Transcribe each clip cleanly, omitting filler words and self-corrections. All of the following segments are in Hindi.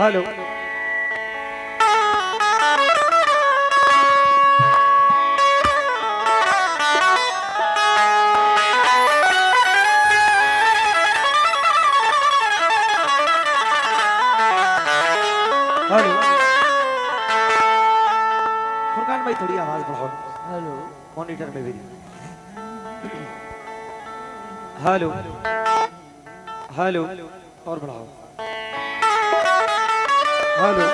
हेलो हेलो फुरकान भाई थोड़ी आवाज बढ़ाओ। हेलो मॉनिटर में भी। हेलो हेलो और बढ़ाओ। हेलो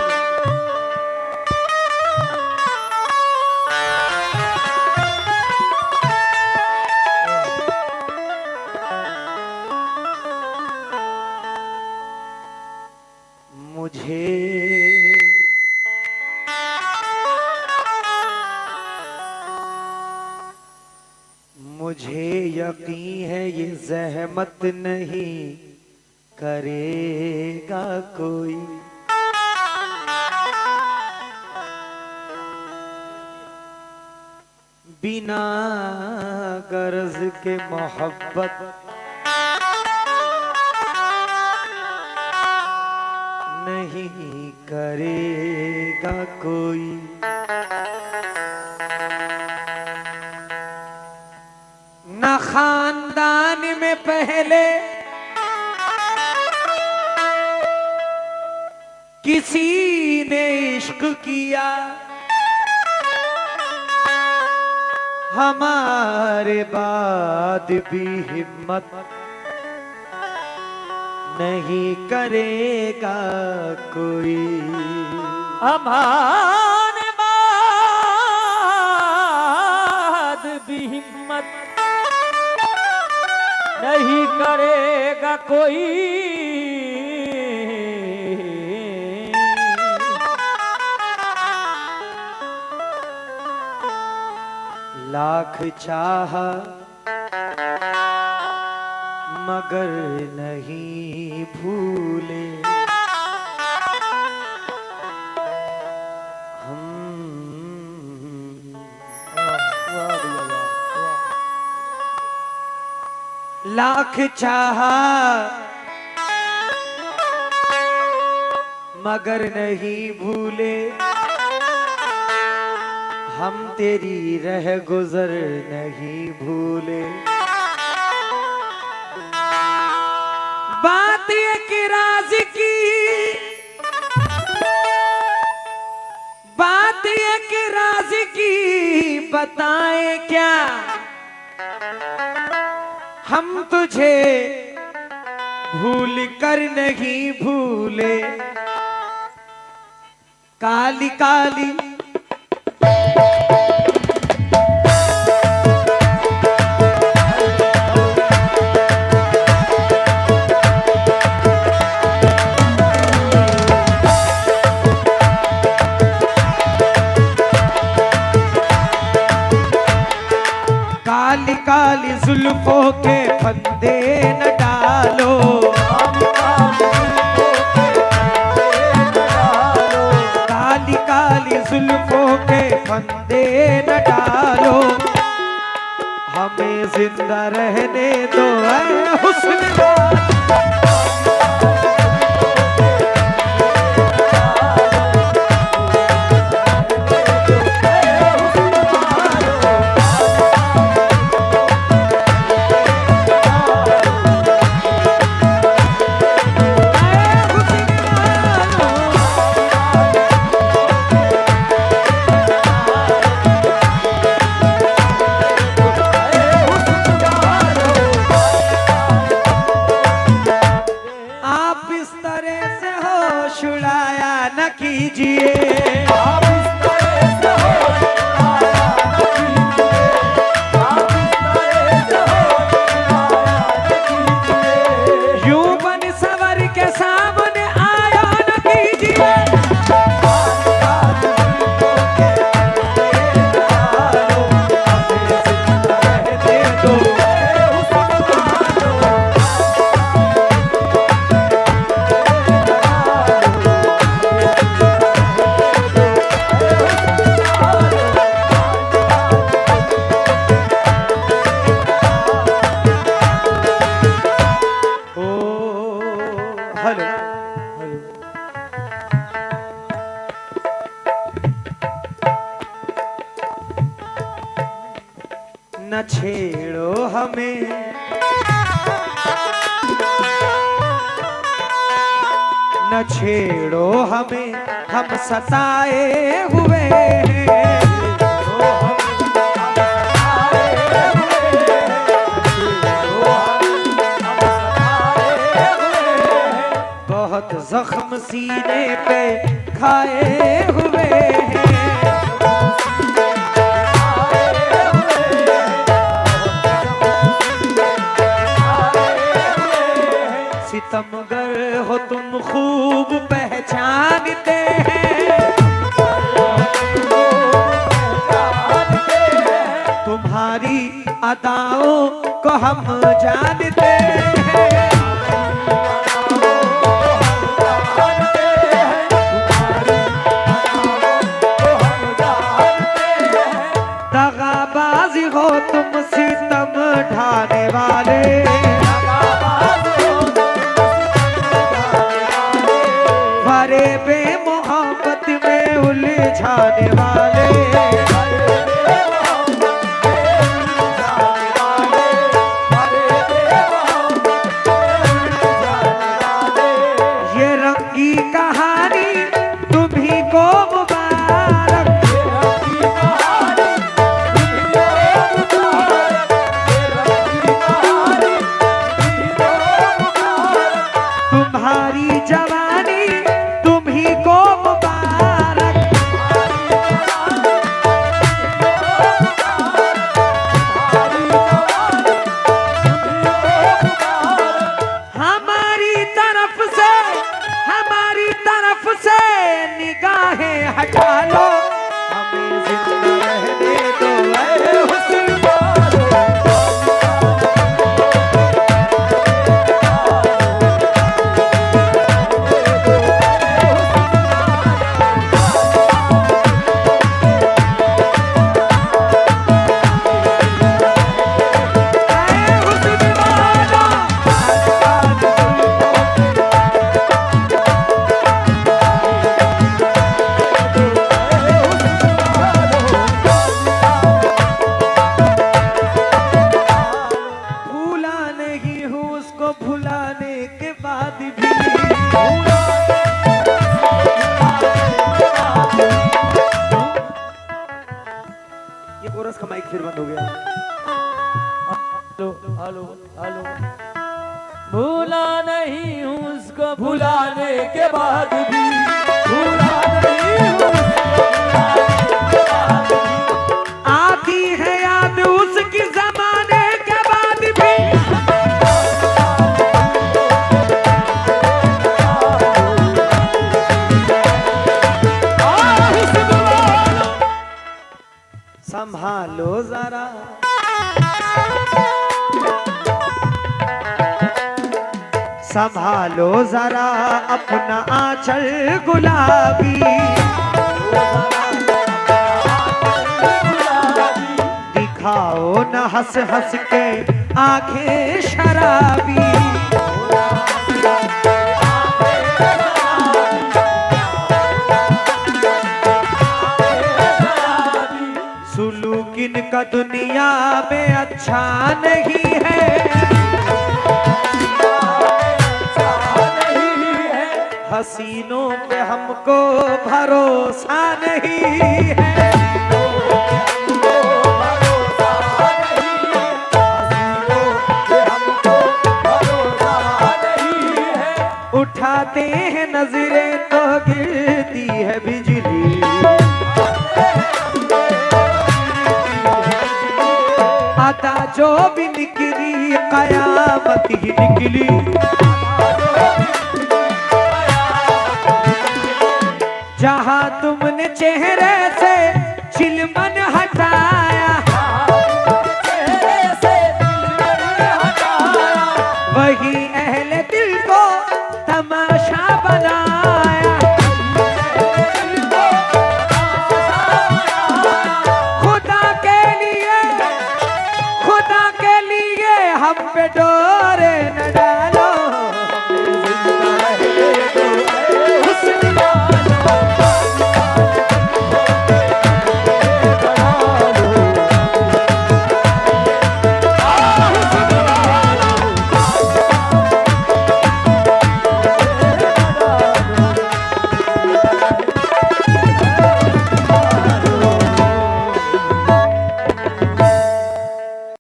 मुझे यकीन है ये ज़हमत नहीं करेगा कोई। बिना गर्ज के मोहब्बत नहीं करेगा कोई। ना खानदान में पहले किसी ने इश्क किया, हमारे बाद भी हिम्मत नहीं करेगा कोई। हमारे बाद भी हिम्मत नहीं करेगा कोई। लाख चाहा मगर नहीं भूले हम। लाख चाहा मगर नहीं भूले हम, तेरी रह गुजर नहीं भूले। बात ये कि राज की, बात ये कि राज की बताएं क्या, हम तुझे भूल कर नहीं भूले। काली काली काली काली जुल्फों के फंदे न डालो, काली काली जुल्फों के फंदे न डालो। हमें जिंदा रहने दो ऐ हुस्न कीजिए। आप इस तरह से यूं बन सवर के सामने आया न कीजिए। न छेड़ो हमें, न छेड़ो हमें, हम सताए हुए हैं। बहुत जख्म सीने पे खाए हुए हैं। सितमगर हो तुम खूब पहचानते हैं, तुम्हारी अदाओं को हम जानते हैं। दगाबाजी हो तुम सितम ढाने वाले, फरेबे मोहब्बत में उलझाने वाले। ये रंगी कहानी तुम्ही को मुबारक, तुम्हारी जवानी तुम्ही को मुबारक। हमारी तरफ से निगाहें हटा लो, हमें जिंदा रहने दो ऐ हुस्न वालो। भुलाने के बाद भी ये कोरस का माइक फिर बंद हो गया। Hello hello hello. भूला नहीं हूँ उसको भुलाने के बाद भी, भूला नहीं हूँ आती है याद उसकी जमाने के बाद भी। संभालो जरा, संभालो जरा अपना आंचल गुलाबी, दिखाओ न हंस हंस के आंखें शराबी। सुलूक इनका दुनिया में अच्छा नहीं है, हसीनों पे हमको भरोसा नहीं है। उठाते हैं नजरें तो गिरती है बिजली, अदा जो भी निकली कयामत ही निकली। जहाँ तुमने चेहरे से चिलमन हटाया, वही अहले दिल को तमाशा बनाया।